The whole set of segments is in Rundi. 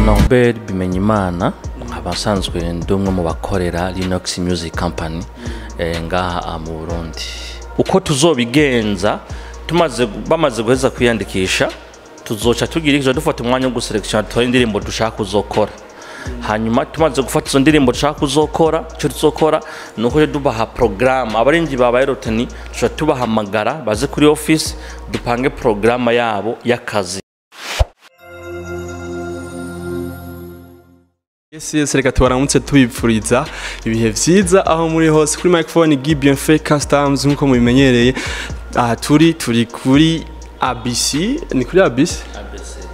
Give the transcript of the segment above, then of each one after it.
Norbert Bimenyimana abasanzwe ndumwe mu bakorera Linux Music Company ngaha mu Burundi. Uko tuzobigenza bamaze guheza kwiyandikisha tuzoca tugira dufata umwanya wo guselekshona twa indirimbo dushaka kuzokora. Hanyuma tumaze gufata izo ndirimbo dushaka kuzokora, cyo tuzokora nuko dubaha program abarinzi baba Airoteni tubahamagara baze kuri office dupange program yabo y'akazi. Yes, reka tubaramutse tubipfuriza ibihe vyiza aho muri hose kuri microphone Gibienfait Customs nkuko mubimenyereye. Turi kuri ABC, ni kuri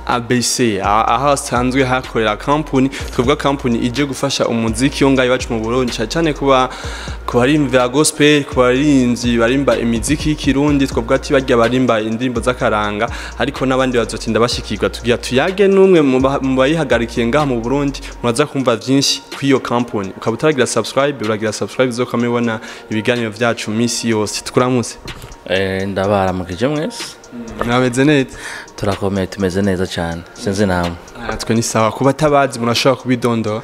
ABC aha sanzwe hakorera company, twavuga company ije gufasha umuziki yo ngayo wacu mu Burundi cyane kuba barimva gospel, barinzi barimba imiziki y'ikirundi, twavuga ati bajya barimba indirimbo z'akaranga, ariko nabandi bazotinda bashikirwa tugira tuyage numwe mu bayihagarikiye ngaha mu Burundi, muraza kumva byinshi kwiyo company. Ukabutaragira subscribe, uragira subscribe zo kamibona ibiganiro vyacu misi yose. Tukuramutse ndabaramukije mwese. Mwameze neza? Turakomeye, tumeze neza cyane. Sinzi namwe. Twe ni sawa. Kuba tabazi murashaka kubidondo.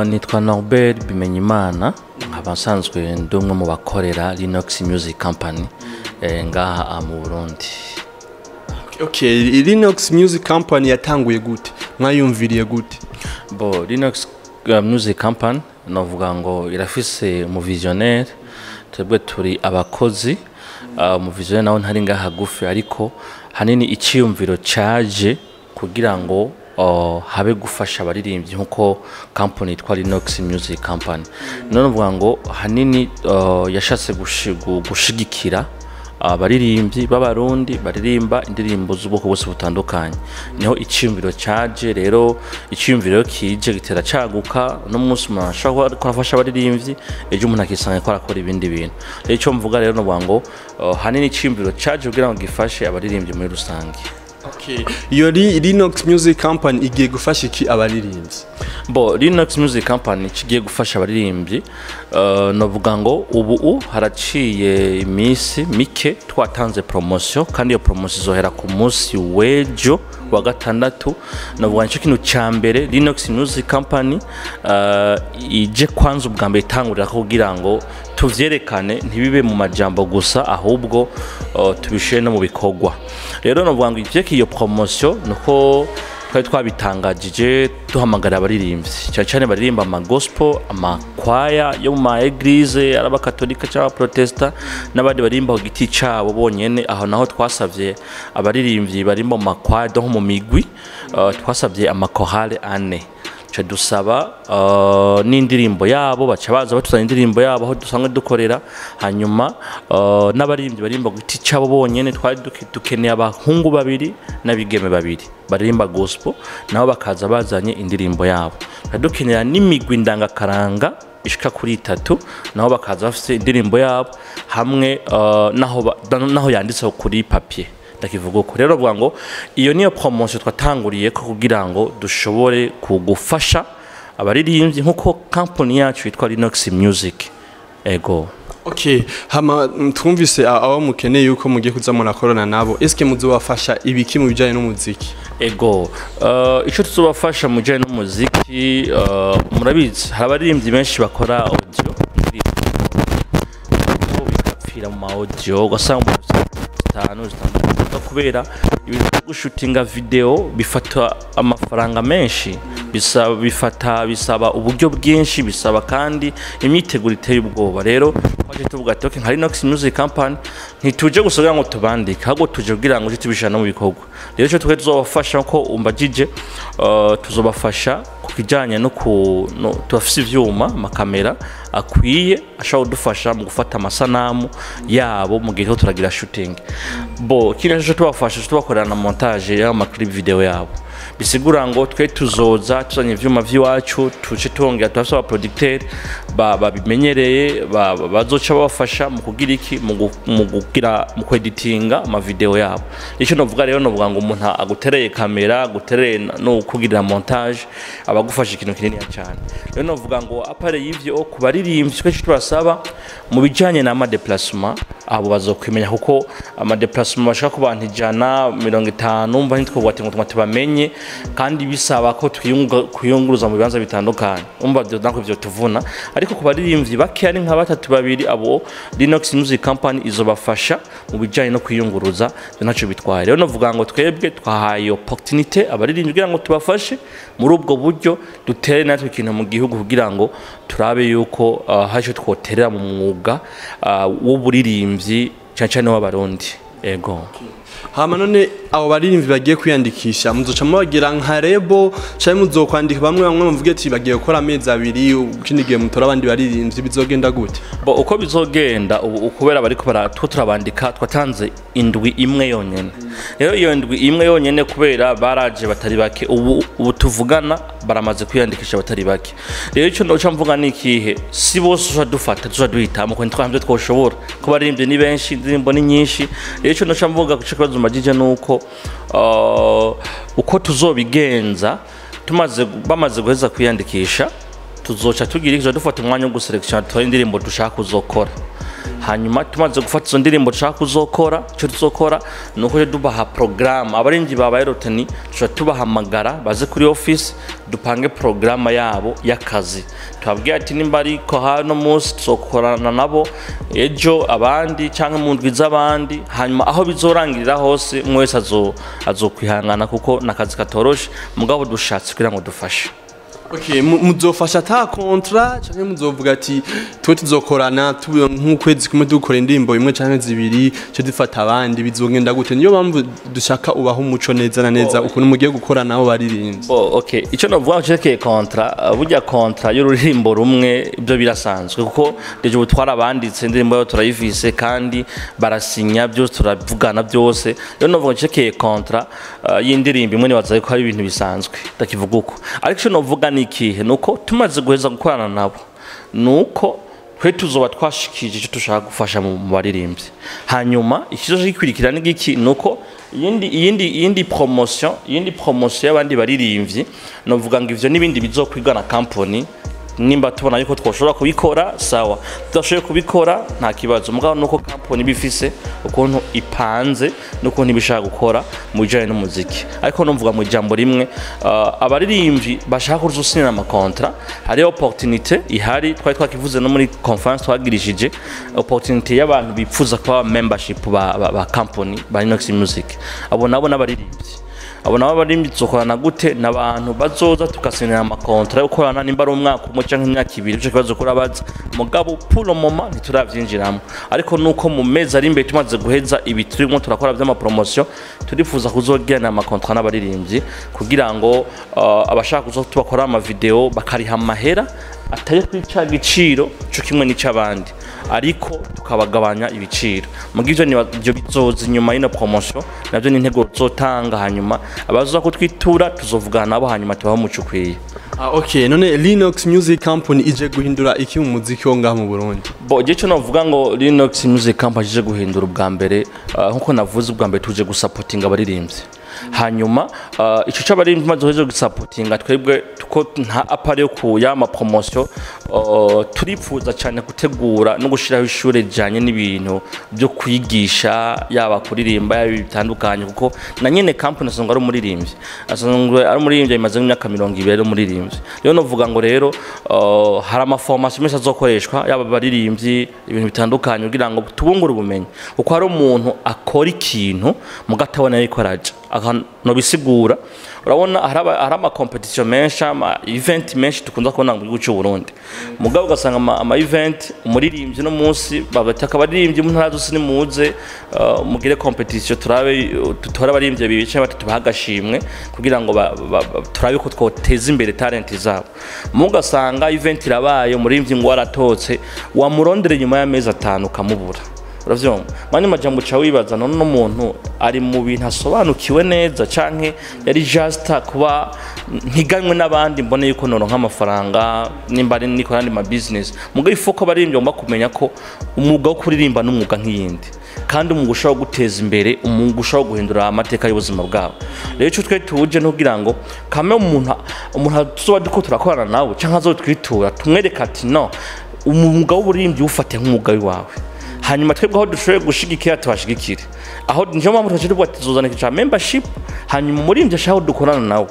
Nitwa Norbert Bimenyimana abasanzwe ndumwe mu bakorera Linux Music Company ngaha mu Burundi. Okay, Linux Music Company yatanguye gute? Mwayumviriye gute? Linux Music Company novuga ngo irafise mu visionnaire, twebwe turi abakozi mu visionnaire naho ntari ngaha gufi, ariko hanini iciyumviro caje kugira ngo habe gufasha abaririmbyi nkuko company itwa Linux Music Company. None uvuga ngo hanini yashatse gushigikira abaririmbyi b'abarundi baririmba indirimbo z'ubwoko bwose butandukanye. Niho iciyumviro caje, rero iciyumviro kije gitera caguka no munsi umuntu afasha abaririmbyi, ejo umuntu akisanga ko arakora ibindi bintu. Rero ico mvuga rero no ngo hanini iciyumviro caje kugira ngo gifashe abaririmbyi muri rusange. Okay, iyo Linux Music Company igiye gufasha iki abaririmbyi? Linux Music Company kigiye gufasha abaririmbyi, novuga ngo ubu haraciye imisi mike twatanze promotion, kandi iyo promotion izohera ku munsi w'ejo wa gatandatu. Novuga nicyo kintu ca mbere Linux Music Company ije kwanza ubwa mbere itangurira kugira ngo tuvyerekane ntibibe mu majambo gusa, ahubwo tubishe no mu bikorwa. Rero novuga ngo iyo promotion nuko twari twabitangajije duhamagara abaririmbyi cyane baririmba ama gospel, amakwaya yo mu eglise, araba katolika cyangwa protesta, n'abandi barimba ku giti cabo bonyene. Aho naho twasavye abaririmbyi barimba mu makwaya do mu migwi, twasavye amakorale ane. Cha dusaba n'indirimbo yabo, baca baza batuzana indirimbo yabo aho dusanzwe dukorera. Hanyuma n'abaririmbyi barimba giti cabo bonyene, twari dukeneye abahungu babiri n'abigeme babiri baririmba gospel, naho bakaza bazanye indirimbo yabo. Dukenera n'imigwi ndangakaranga ishika kuri 3, naho bakaza bafite indirimbo yabo hamwe naho yanditseho kuri papier. Ndakivuga uko rero bwa ngo iyo niyo promotion twatanguriye ko kugira ngo dushobore kugufasha abaririmbyi nkuko company yacu yitwa Linux Music. Ego. Okay, hama twumvise aho mukeneye yuko mugiye kuza munakorana nabo, eske muzobafasha ibiki mu bijanye n'umuziki? Ego, ico tuzobafasha mu bijanye n'umuziki, murabizi hari abaririmbyi benshi bakora audio, bikapfira mu audio ugasanga kubera ibintu byo gushutinga video bifata amafaranga menshi, bisaba uburyo bwinshi, bisaba kandi imyiteguro iteye ubwoba. Rero twaje tuvuga ati nka Linux Music Company ntituje gusogira ngo tubandike, ahubwo tuje kugira ngo tubishana mu bikorwa. Rero cyo twe tuzobafasha ko umbajije, tuzobafasha kukijanye no tubafise ivyuma, amakamera akwiye ashobora kudufasha mu gufata amasanamu yabo mu gihe turagira shooting. Kino tubafasha tubakorera na montage y'amaclip video yabo. Bisigura ngo twe tuzoza tuzanye ivyuma vy'iwacu, tuce tongera tubafise aba producteur babimenyereye, bazoca babafasha mu kugira iki, mu kweditinga ama video yabo. Ico novuga rero novuga ngo umuntu agutereye kamera, agutereye no kugira montage, abagufasha ikintu kinini cyane. Rero novuga ngo apare y'ivyo kubaririmbyi twe tubasaba mu bijanye na ama déplacement, abo bazokwimenya kuko ama déplacement bashaka ku bantu 150 umva ntitwo bwate ngo tubamenye bikomeye kandi bisaba ko twiyunguruza mu bibanza bitandukanye umva nako byo tuvuna ariko ku baririmbyi bake ari nka batatu babiri abo Linux Music Company izobafasha mu bijyanye no kwiyunguruza ntacyo bitwaye rero novuga ngo twebwe twahaye opportunity abaririmbyi kugira ngo tubafashe muri ubwo buryo dutere natwe ikintu mu gihugu kugira ngo turabe yuko haje twoterera mu mwuga w'uburirimbyi cyane w'abarundi ego hama none abo baririmbyi bagiye kwiyandikisha muzoca mubagira nka rebo cyangwa muzokwandika bamwe muvuge ati bagiye gukora amezi abiri ukindi gihe mutora abandi baririmbyi bizogenda gute bo uko bizogenda ukubera bariko baratwo turabandika twatanze indwi imwe yonyene rero iyo indwi imwe yonyene kubera baraje batari bake ubu tuvugana baramaze kwiyandikisha batari bake rero icyo ndoca mvuga nikihe si bose uza dufata tuza duhitamo ko twambye twoshobora ko baririmbye ni benshi indirimbo ni nyinshi rero icyo ndoca mvuga ku kibazo majije nuko uko tuzobigenza bamaze guheza kwiyandikisha tuzoca tugira icyo dufata umwanya wo guselection twa indirimbo dushaka kuzokora hanyuma tumaze gufata izo ndirimbo dushaka kuzokora icyo tuzokora nuko dubaha programme abarinzi babaye rotani tubahamagara baze kuri office dupange programme yabo y'akazi twabwiye ati nimba ariko hano munsi tuzokorana nabo ejo abandi cyangwa mu ndwi z'abandi hanyuma aho bizorangirira hose mwese azokwihangana kuko nakazi katoroshe mugabo dushatse kugira ngo dufashe Okay, muzofasha ata contrat cyangwa muzovuga ati twe tuzokorana nk'ukwezi kumwe dukora indirimbo imwe cyangwa zibiri cyo dufata abandi bizogenda gute niyo bamvu dushaka ubaho umuco neza na neza ukuntu mugiye gukora nabo baririmbye okay icyo navuga cyo contrat burya contrat y'ururimbo rumwe ibyo birasanzwe kuko deje butwara abanditse indirimbo yo turayivise kandi barasinya byose turavugana byose rero navuga cyo contrat y'indirimbo imwe nibaza ko hari ibintu bisanzwe ndakivuga uko ariko cyo navuga ikihe nuko tumaze guheza gukorana nabo nuko twe tuzoba twashikije icyo dushaka gufasha mu baririmbyi hanyuma ikizo gikurikira n'igiki nuko iyindi promotion y'abandi baririmbyi novuga ngo ivyo nibindi bizokwigwa na company nimba tubona yuko twoshobora kubikora sawa tudashoboye kubikora nta kibazo mugabo nuko company bifise ukuntu ipanze nukuntu ibishaka gukora mu bijanye n'umuziki ariko numvuga mu jambo rimwe abaririmbyi bashaka kuzusinira ama contrat hari opportunity ihari twakivuze no muri conference twagirishije opportunity y'abantu bipfuza kwa membership ba company ba Linux Music abo nabo n'abaririmbyi abo nabo baririmbyi tuzokorana gute n'abantu bazoza tugasinira ama contrat yo gukorana nimba ari umwaka umwe cyangwa imyaka ibiri cyo kibazo kuri abaza mugabo pour le moment ntituravyinjiramo ariko nuko mu mezi ari imbere tumaze guheza ibi turimo turakora by'ama promotion turifuza kuzogirana ama contrat n'abaririmbyi kugira ngo abashaka kuzotubakora ama video bakariha amahera atari kwica giciro cyo kimwe n'icabandi ariko tukabagabanya ibiciro mugivyo nibyo bizoza inyuma y'ino promotion navyo n'intego zotanga hanyuma abazoza kutwitura tuzovugana nabo hanyuma tubaho mucukwiye okay none Linux Music Company ije guhindura iki mu muziki wo ngaha mu Burundi bo je cyo navuga ngo Linux Music Company ije guhindura ubwa mbere nkuko navuze ubwa mbere tuje gusupportinga abaririmbyi hanyuma ico c'abaririmbyi maze gusupportinga twebwe tuko nta apare yo kuyama promotion turifuza cyane gutegura no gushiraho ishure janye n'ibintu byo kwigisha yaba kuririmba yaba bitandukanye kuko na nyene company asonga ari umuririmbyi ari umuririmbyi imaze imyaka 20 ari umuririmbyi rero novuga ngo rero hari ama formation menshi azokoreshwa yaba baririmbyi ibintu bitandukanye kugira ngo tubungure ubumenyi uko hari umuntu akora ikintu mugatabona yikoraje no bisigura urabona hari ama competition menshi ama event menshi tukunda kubona mu gihugu cy'u Burundi mugabo ugasanga ama event umuririmbyi no munsi bagataka abaririmbyi mu ntara zose ni muze mugire competition tutora abaririmbyi bibice batatu bahagashimwe kugira ngo turabe ko twoteza imbere talent zabo mugasanga event irabaye umuririmbyi ngo waratotse wamurondere nyuma y'amezi 5 kamubura uravyumva mani majambo cha wibaza none no muntu ari mu bintu asobanukiwe neza canke yari just kuba ntiganywe n'abandi mbone yuko noro nk'amafaranga nimba ari niko nandi ma business mugo ifoko baririmbye ngomba kumenya ko umwuga wo kuririmba n'umwuga nk'iyindi kandi umwuga ushobora guteza imbere umwuga ushobora guhindura amateka y'ubuzima bwabo rero cyo twe tuje no kugira ngo kame umuntu tuzoba duko turakorana nawe canke azotwitura tumwereka ati no umwuga w'uburirimbyi ufate nk'umwuga wawe hanyuma twebwe aho dushoboye gushigikira tubashigikire aho njye mpamvu twaje tuzozana kica membership hanyuma umuririmbyi ashaka dukorana nawe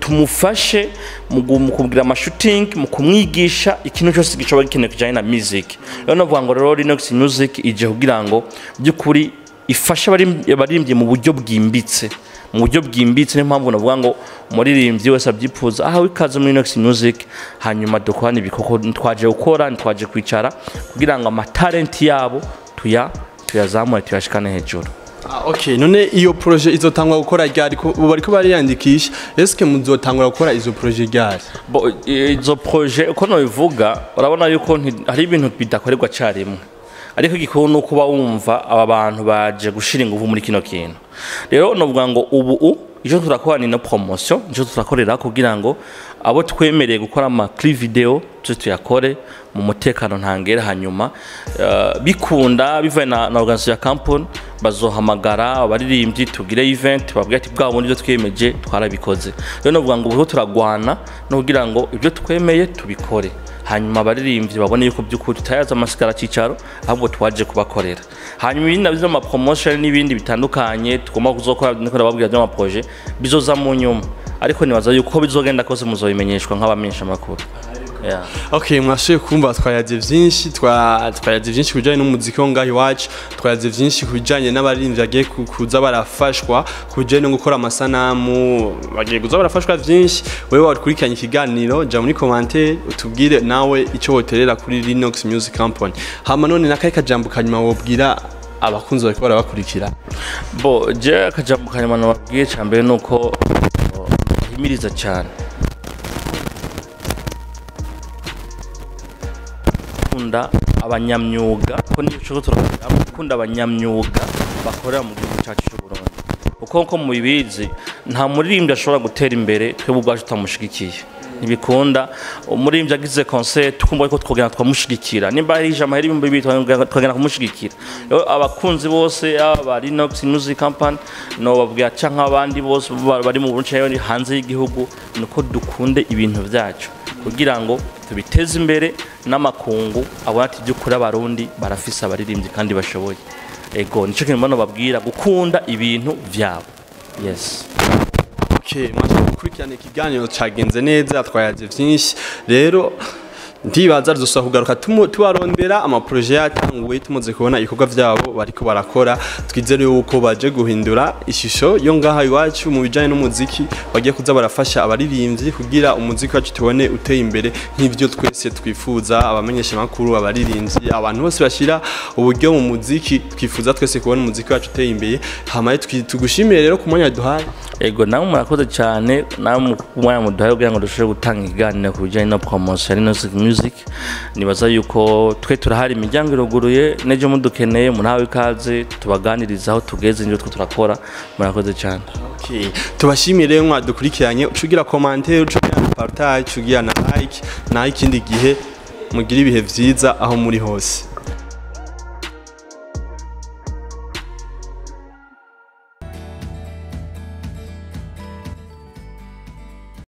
tumufashe mu kugira amashooting mu kumwigisha ikintu cyose gishobora gikenewe kijanye na music. Rero navuga ngo rero Linux Music ije kugira ngo by'ukuri ifasha abaririmbyi mu buryo bwimbitse niyo mpamvu navuga ngo umuririmbyi wese abyipfuza ahawe ikaze muri Linux Music, hanyuma dukorana ibikoko twaje gukora twaje kwicara kugira ngo amatalent yabo tuyazamure tuyashikane hejuru. Okay, none iyo projet izotangwa gukora ryari bariko bariyandikisha, eske muzotangura gukora izo projet ryari? Izo projet uko no bivuga urabona yuko hari ibintu bidakorerwa carimwe, ariko igikuru no kuba wumva aba bantu baje gushira ingufu muri kino kintu. Rero novuga ngo ubu ijo turakorana na promotion, ijo turakorera kugira ngo abo twemereye gukora ama clip video tuyakore mu mutekano ntangera, hanyuma bikunda bivaye na organisation ya campaign bazohamagara abaririmbyi tugire event babwira ati bwa bundi byo twemeje twarabikoze. Rero novuga ngo ubu turagwana no kugira ngo ibyo twemeye tubikore, hanyuma abaririmbyi babone yuko by'ukuri tutayaza amasigara cicaro ahubwo twaje kubakorera. Hanyuma ibindi nabizo ama promotion n'ibindi bitandukanye tugomba kuzokora niko babwira byo ama projet bizoza mu nyuma, ariko nibaza yuko bizogenda kose muzobimenyeshwa nk'abamenyesha makuru. Yeah. Okay, mwashoye kumva twayaje byinshi kujanye n'umuziki wo ngaho iwacu, twayaje byinshi kujanye n'abaririmbyi bagiye kuza barafashwa kujanye no gukora amasanamu, bagiye kuza barafashwa byinshi. Wewe wakurikiranye ikiganiro ja muri commentaire utubwire nawe ico woterera kuri Linux Music Company. Hama none nakaye kajambo kanyuma wobwira abakunzi bariko barabakurikira? Je akajambo kanyuma nababwiye cyambere nuko himiriza cyane kunda abanyamyuga, ko nico turakunda abanyamyuga bakorera mu gihugu cyacu cy'u Burundi, uko mubizi nta muririmbyi ashobora gutera imbere twebwe ubwacu tutamushigikiye. Ntibikunda umuririmbyi agize concert tukumva ko twogena twamushigikira, nimba ari ijambo heri ibimbi twogena kumushigikira. Abakunzi bose aba Linux Music Company no babwira canka abandi bose bari mu Burundi hanze y'igihugu nuko dukunde ibintu byacu kugira ngo tubiteze imbere n'amakungu abona ati by'ukuri abarundi barafisa abaririmbyi kandi bashoboye. Ego nico kintu mbona babwira gukunda ibintu byabo. Yes. Okay, mwaje gukurikirana ikiganiro cagenze neza, twayaje byinshi. Rero ndibaza dusa kugaruka tubarondera ama projet yatanguye tumaze kubona ibikorwa byabo bariko barakora, twizere yuko baje guhindura ishusho yo ngaha iwacu mu bijanye n'umuziki, bagiye kuza barafasha abaririmbyi kugira umuziki wacu tubone uteye imbere nk'ivyo twese twifuza, abamenyesha makuru, abaririmbyi, abantu bose bashira uburyo mu muziki, twifuza twese kubona umuziki wacu uteye imbere. Hamaye tugushimire rero ku mwanya duhaye. Ego nawe murakoze cyane, nawe umwanya muduhaye kugira ngo dushobore gutanga ikiganiro ku bijanye no promotion music. Nibaza yuko twe turahari imiryango iruguruye, neje mudukeneye munawe ikaze tubaganirizaho tugeze n'ibyo turakora. Murakoze cyane. Okay, tubashimire mwadukurikiranye, ucugira commentaire, ucugira partage, ucugira na like, na ikindi gihe mugira ibihe vyiza aho muri hose.